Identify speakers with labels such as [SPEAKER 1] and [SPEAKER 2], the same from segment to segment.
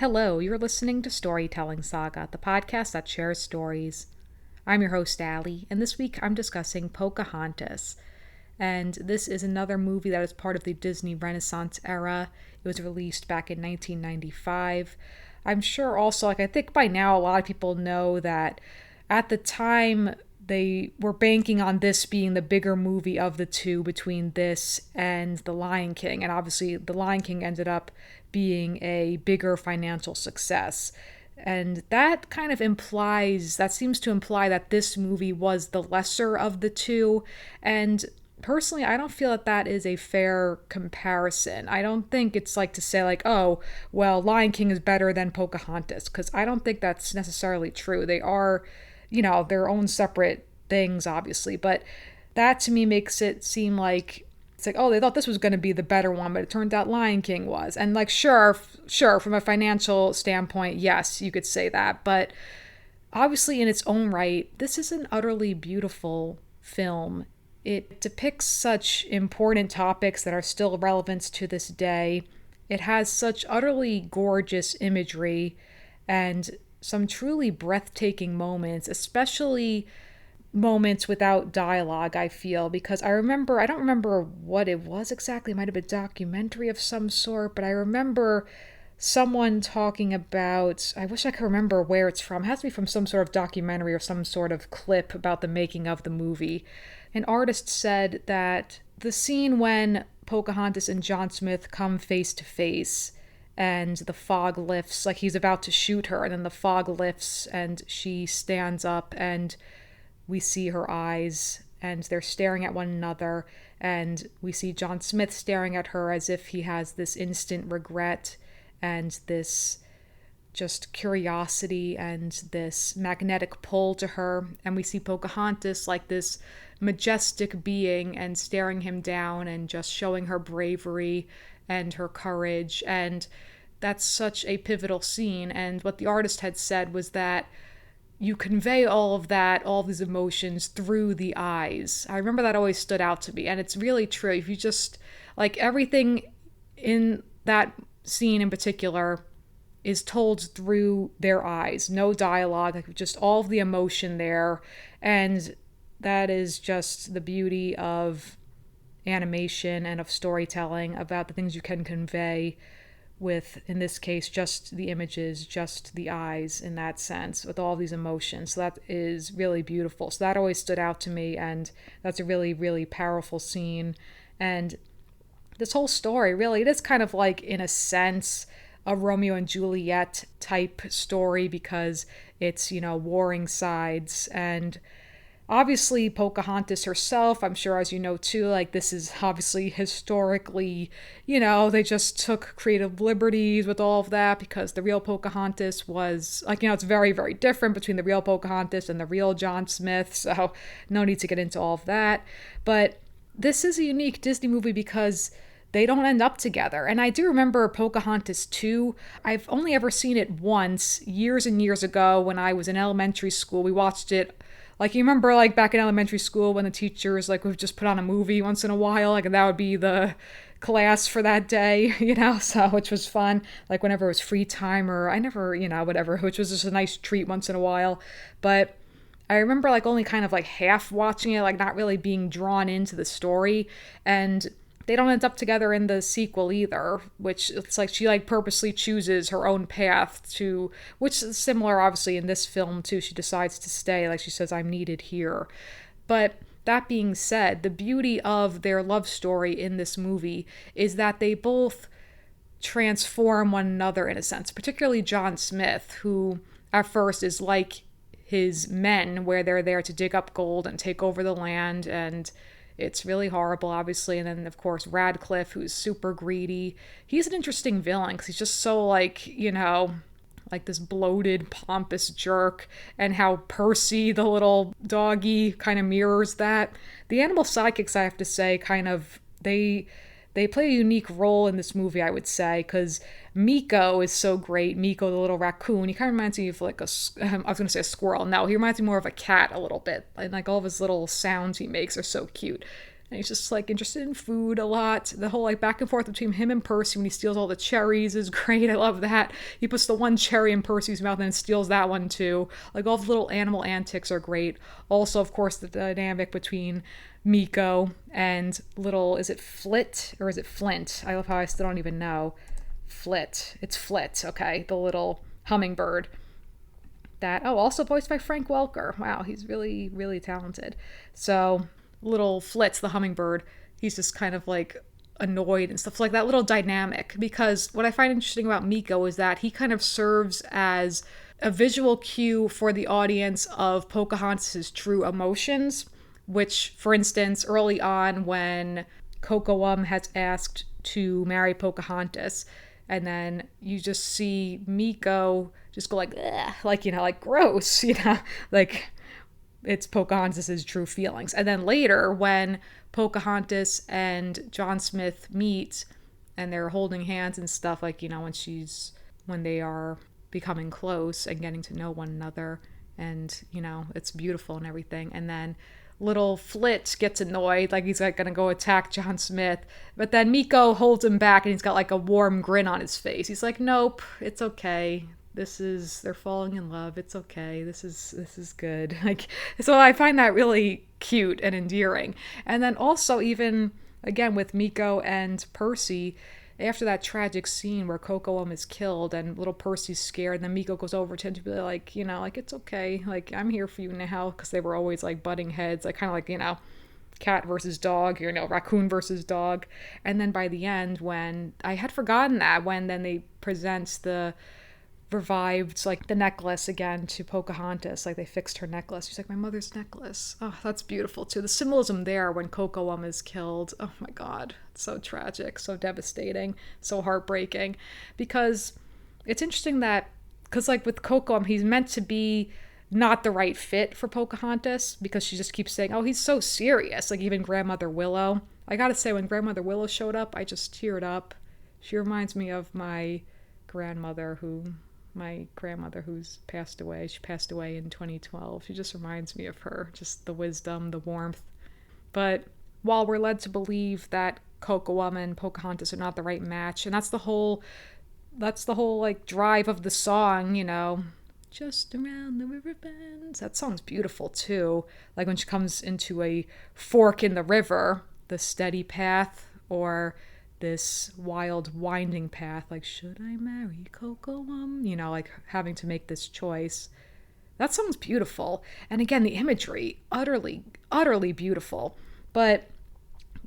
[SPEAKER 1] Hello, you're listening to Storytelling Saga, the podcast that shares stories. I'm your host, Allie, and this week I'm discussing Pocahontas. And this is another movie that is part of the Disney Renaissance era. It was released back in 1995. I'm sure also, I think by now a lot of people know that at the time they were banking on this being the bigger movie of the two between this and The Lion King. And obviously, The Lion King ended up being a bigger financial success. And that kind of seems to imply that this movie was the lesser of the two. And personally, I don't feel that that is a fair comparison. I don't think it's like to say, like, oh, well, Lion King is better than Pocahontas, because I don't think that's necessarily true. They are, their own separate things, obviously. But that to me makes it seem like it's like, oh, they thought this was going to be the better one, but it turned out Lion King was. And like, sure, from a financial standpoint, yes, you could say that. But obviously, in its own right, this is an utterly beautiful film. It depicts such important topics that are still relevant to this day. It has such utterly gorgeous imagery and some truly breathtaking moments, especially moments without dialogue, I feel, because I don't remember what it was exactly. It might have been a documentary of some sort, but I remember someone talking about, I wish I could remember where it's from. It has to be from some sort of documentary or some sort of clip about the making of the movie. An artist said that the scene when Pocahontas and John Smith come face to face and the fog lifts, like he's about to shoot her, and then the fog lifts and she stands up and we see her eyes and they're staring at one another, and we see John Smith staring at her as if he has this instant regret and this just curiosity and this magnetic pull to her. And we see Pocahontas like this majestic being and staring him down and just showing her bravery and her courage. And that's such a pivotal scene. And what the artist had said was that you convey all of that, all of these emotions through the eyes. I remember that always stood out to me. And it's really true. If you just, like, everything in that scene in particular is told through their eyes. No dialogue, like just all of the emotion there. And that is just the beauty of animation and of storytelling about the things you can convey with, in this case, just the images, just the eyes in that sense, with all these emotions. So that is really beautiful. So that always stood out to me, and that's a really, really powerful scene. And this whole story, really, it is kind of like, in a sense, a Romeo and Juliet type story, because it's, warring sides. And obviously Pocahontas herself, I'm sure, as you know too, like, this is obviously historically, they just took creative liberties with all of that, because the real Pocahontas was like, it's very, very different between the real Pocahontas and the real John Smith. So no need to get into all of that. But this is a unique Disney movie because they don't end up together. And I do remember Pocahontas 2. I've only ever seen it once, years and years ago when I was in elementary school. We watched it, like, you remember, like, back in elementary school when the teachers, like, would just put on a movie once in a while, like, and that would be the class for that day, so, which was fun. Like, whenever it was free time, or I never, whatever, which was just a nice treat once in a while. But I remember, like, only kind of, like, half watching it, like, not really being drawn into the story. And they don't end up together in the sequel either, which it's like she, like, purposely chooses her own path to, which is similar obviously in this film too. She decides to stay, like, she says, I'm needed here. But that being said, the beauty of their love story in this movie is that they both transform one another in a sense, particularly John Smith, who at first is like his men, where they're there to dig up gold and take over the land, and it's really horrible, obviously. And then, of course, Radcliffe, who's super greedy. He's an interesting villain because he's just so, like, like this bloated, pompous jerk. And how Percy, the little doggy, kind of mirrors that. The animal sidekicks, I have to say, kind of, they play a unique role in this movie, I would say, because Miko is so great. Miko, the little raccoon, he kind of reminds me of, like, I was going to say a squirrel. No, he reminds me more of a cat a little bit. And, like, all of his little sounds he makes are so cute. and he's just like interested in food a lot. The whole like back and forth between him and Percy when he steals all the cherries is great. I love that. He puts the one cherry in Percy's mouth and then steals that one too. Like all the little animal antics are great. Also, of course, the dynamic between Miko and little, is it Flit or is it Flint? I love how I still don't even know. Flit. It's Flit, okay. The little hummingbird. That, oh, also voiced by Frank Welker. Wow, he's really, really talented. So, little Flitz, the hummingbird, he's just kind of like annoyed and stuff like that. Little dynamic. Because what I find interesting about Miko is that he kind of serves as a visual cue for the audience of Pocahontas' true emotions, which, for instance, early on when Cocoam has asked to marry Pocahontas, and then you just see Miko just go like, ugh, like, you know, like gross, you know, like it's Pocahontas' true feelings. And then later when Pocahontas and John Smith meet and they're holding hands and stuff, like, you know, when they are becoming close and getting to know one another, and, you know, it's beautiful and everything. And then little Flit gets annoyed, like he's like gonna go attack John Smith, but then Miko holds him back and he's got like a warm grin on his face. He's like, nope, it's okay. They're falling in love. It's okay. This is good. Like, so I find that really cute and endearing. And then also even again with Miko and Percy, after that tragic scene where Cocoam is killed and little Percy's scared, and then Miko goes over to him to be like, you know, like, it's okay. Like, I'm here for you now, because they were always like butting heads, like kind of like, you know, cat versus dog, you know, raccoon versus dog. And then by the end, when I had forgotten that, when then they present the revived, like, the necklace again to Pocahontas, like they fixed her necklace. She's like, my mother's necklace. Oh, that's beautiful too. The symbolism there when Cocoam is killed, oh my god, it's so tragic, so devastating, so heartbreaking. Because it's interesting that, because like with Cocoam, he's meant to be not the right fit for Pocahontas, because she just keeps saying, oh, he's so serious. Like even Grandmother Willow, I gotta say, when Grandmother Willow showed up, I just teared up. She reminds me of my grandmother who's passed away. She passed away in 2012. She just reminds me of her, just the wisdom, the warmth. But while we're led to believe that Cocoam and Pocahontas are not the right match, and that's the whole like drive of the song, you know, just around the river bends. That song's beautiful too. Like when she comes into a fork in the river, the steady path, or this wild winding path, like, should I marry Cocoam? You know, like having to make this choice. That song's beautiful. And again, the imagery, utterly, utterly beautiful. But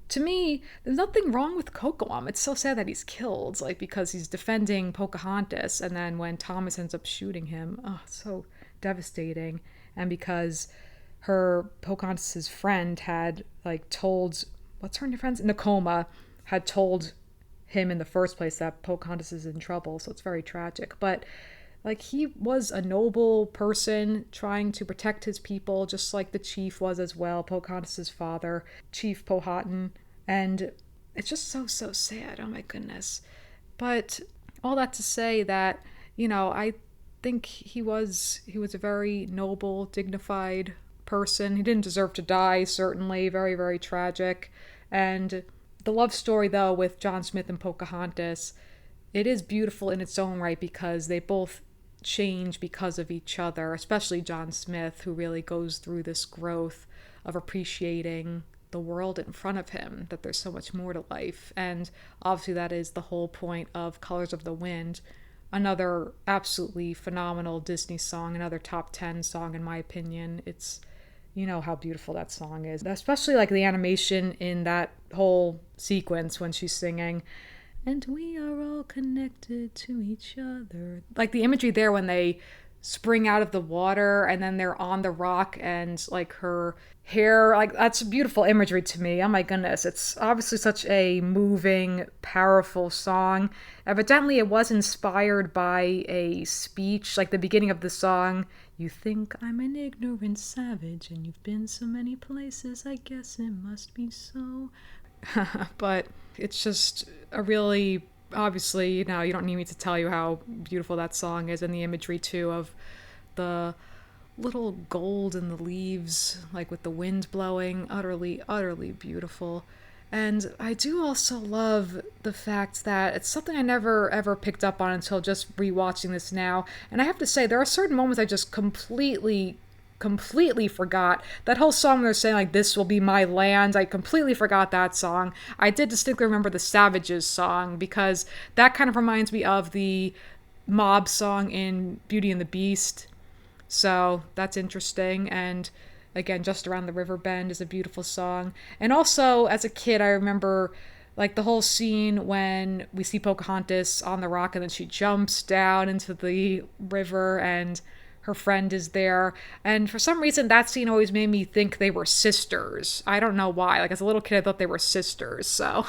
[SPEAKER 1] to me, there's nothing wrong with Cocoam. It's so sad that he's killed, like, because he's defending Pocahontas, and then when Thomas ends up shooting him, oh, it's so devastating. And because Pocahontas's friend had, like, told, what's her friend's? Nakoma, had told him in the first place that Pocahontas is in trouble, so it's very tragic. But like, he was a noble person trying to protect his people, just like the chief was as well, Pocahontas's father, Chief Powhatan. And it's just so sad. Oh my goodness. But all that to say that, you know, I think he was a very noble, dignified person. He didn't deserve to die, certainly. Very, very tragic. And the love story, though, with John Smith and Pocahontas, it is beautiful in its own right, because they both change because of each other, especially John Smith, who really goes through this growth of appreciating the world in front of him, that there's so much more to life. And obviously that is the whole point of Colors of the Wind, another absolutely phenomenal Disney song, another top 10 song in my opinion. It's, you know how beautiful that song is, especially like the animation in that whole sequence when she's singing, and we are all connected to each other. Like the imagery there when they spring out of the water and then they're on the rock, and like her hair, like that's beautiful imagery to me. Oh my goodness. It's obviously such a moving, powerful song. Evidently it was inspired by a speech, like the beginning of the song. You think I'm an ignorant savage, and you've been so many places, I guess it must be so. But it's just a really, obviously, you know, you don't need me to tell you how beautiful that song is, and the imagery too of the little gold in the leaves, like with the wind blowing. Utterly, utterly beautiful. And I do also love the fact that it's something I never ever picked up on until just rewatching this now. And I have to say, there are certain moments I just completely forgot. That whole song they're saying, like, this will be my land, I completely forgot that song. I did distinctly remember the Savages song because that kind of reminds me of the mob song in Beauty and the Beast. So that's interesting. And again, Just Around the River Bend is a beautiful song. And also, as a kid, I remember like the whole scene when we see Pocahontas on the rock and then she jumps down into the river and her friend is there. And for some reason, that scene always made me think they were sisters. I don't know why. Like as a little kid, I thought they were sisters. So,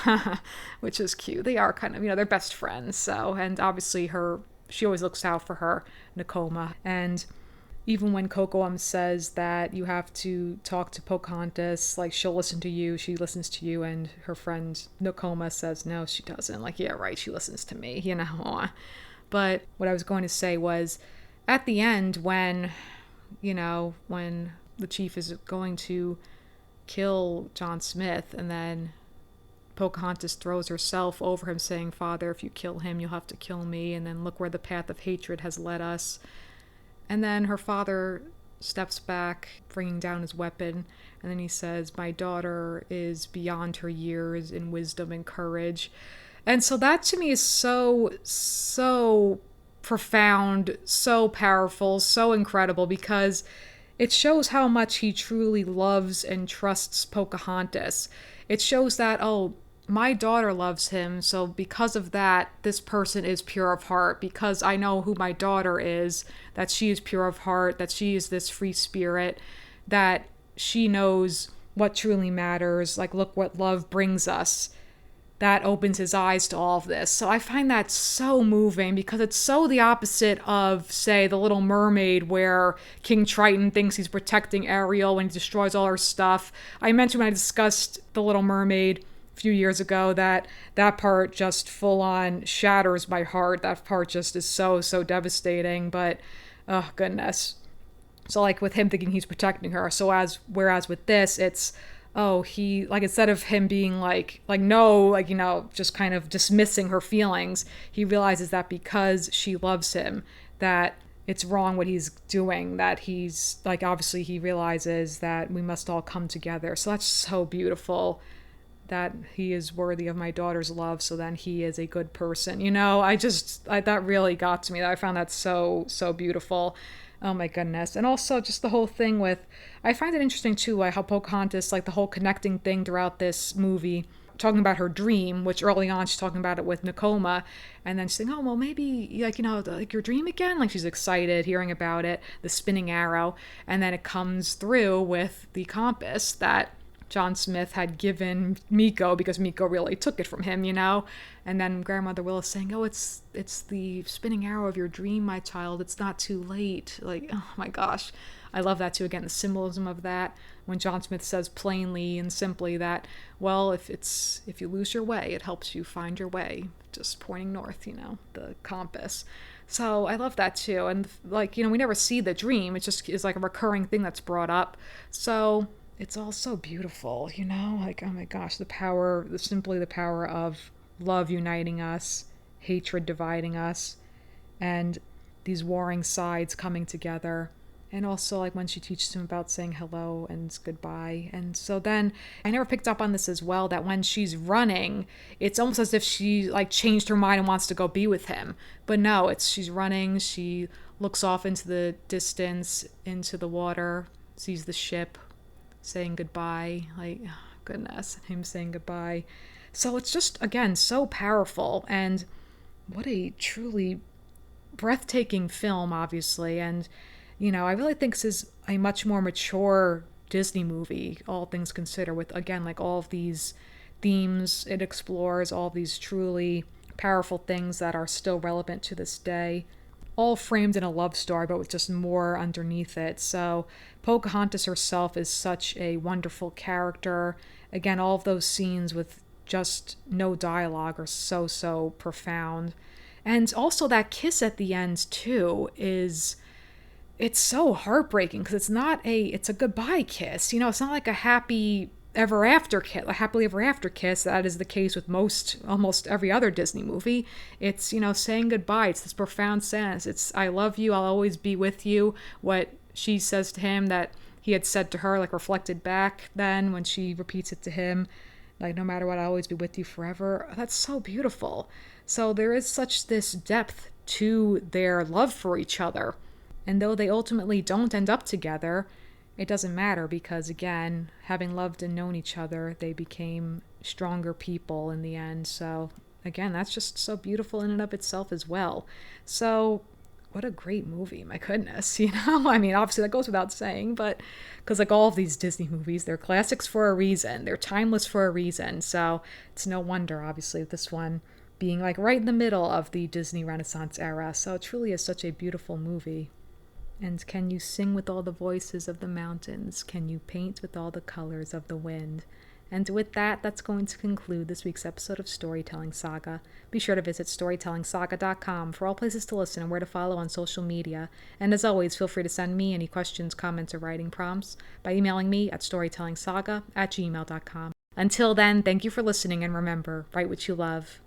[SPEAKER 1] which is cute. They are kind of, they're best friends. So, and obviously she always looks out for her, Nakoma. And even when Coco says that you have to talk to Pocahontas, like she'll listen to you, she listens to you, and her friend Nakoma says, no, she doesn't. Like, yeah, right, she listens to me, But what I was going to say was, at the end, when the chief is going to kill John Smith, and then Pocahontas throws herself over him saying, Father, if you kill him, you'll have to kill me, and then look where the path of hatred has led us. And then her father steps back, bringing down his weapon, and then he says, my daughter is beyond her years in wisdom and courage. And so that to me is so profound, so powerful, so incredible, because it shows how much he truly loves and trusts Pocahontas. It shows that, my daughter loves him, so because of that, this person is pure of heart, because I know who my daughter is, that she is pure of heart, that she is this free spirit, that she knows what truly matters, like, look what love brings us. That opens his eyes to all of this. So I find that so moving because it's so the opposite of, say, The Little Mermaid, where King Triton thinks he's protecting Ariel when he destroys all her stuff. I mentioned when I discussed The Little Mermaid a few years ago that part just full on shatters my heart. That part just is so devastating, but oh goodness. So like with him thinking he's protecting her. So whereas with this, it's, he, like, instead of him being no, just kind of dismissing her feelings, he realizes that because she loves him, that it's wrong what he's doing, that he's, like, obviously he realizes that we must all come together. So that's so beautiful, that he is worthy of my daughter's love, so then he is a good person. That really got to me. I found that so beautiful. Oh my goodness. And also just the whole thing with, I find it interesting too, how Pocahontas, like the whole connecting thing throughout this movie, talking about her dream, which early on she's talking about it with Nakoma, and then she's saying, oh, well, maybe, like your dream again? Like she's excited hearing about it, the spinning arrow, and then it comes through with the compass that John Smith had given Miko, because Miko really took it from him, And then Grandmother Willis saying, oh, it's the spinning arrow of your dream, my child. It's not too late. Like, oh my gosh. I love that too. Again, the symbolism of that. When John Smith says plainly and simply that, well, if you lose your way, it helps you find your way. Just pointing north, the compass. So I love that too. And we never see the dream. It just is like a recurring thing that's brought up. So it's all so beautiful, like, oh my gosh, the power of love uniting us, hatred dividing us, and these warring sides coming together. And also, like, when she teaches him about saying hello and goodbye. And so then I never picked up on this as well, that when she's running, it's almost as if she, like, changed her mind and wants to go be with him. But no, she's running, she looks off into the distance, into the water, sees the ship, saying goodbye, like, oh, goodness, him saying goodbye. So it's just, again, so powerful, and what a truly breathtaking film, obviously. And I really think this is a much more mature Disney movie, all things considered, with, again, like, all of these themes it explores, all these truly powerful things that are still relevant to this day, all framed in a love story, but with just more underneath it. So Pocahontas herself is such a wonderful character. Again, all of those scenes with just no dialogue are so profound. And also that kiss at the end, too, is it's so heartbreaking because it's a goodbye kiss. It's not like a happily ever after kiss. That is the case with almost every other Disney movie. It's, saying goodbye. It's this profound sense. It's, I love you. I'll always be with you. What she says to him that he had said to her, like reflected back then when she repeats it to him, like, no matter what, I'll always be with you forever. That's so beautiful. So there is such this depth to their love for each other. And though they ultimately don't end up together, it doesn't matter because, again, having loved and known each other, they became stronger people in the end. So, again, that's just so beautiful in and of itself as well. So, what a great movie, my goodness, I mean, obviously that goes without saying, but because like all of these Disney movies, they're classics for a reason. They're timeless for a reason. So it's no wonder, obviously, this one being like right in the middle of the Disney Renaissance era. So it truly is such a beautiful movie. And can you sing with all the voices of the mountains? Can you paint with all the colors of the wind? And with that, that's going to conclude this week's episode of Storytelling Saga. Be sure to visit storytellingsaga.com for all places to listen and where to follow on social media. And as always, feel free to send me any questions, comments, or writing prompts by emailing me at storytellingsaga@gmail.com. Until then, thank you for listening, and remember, write what you love.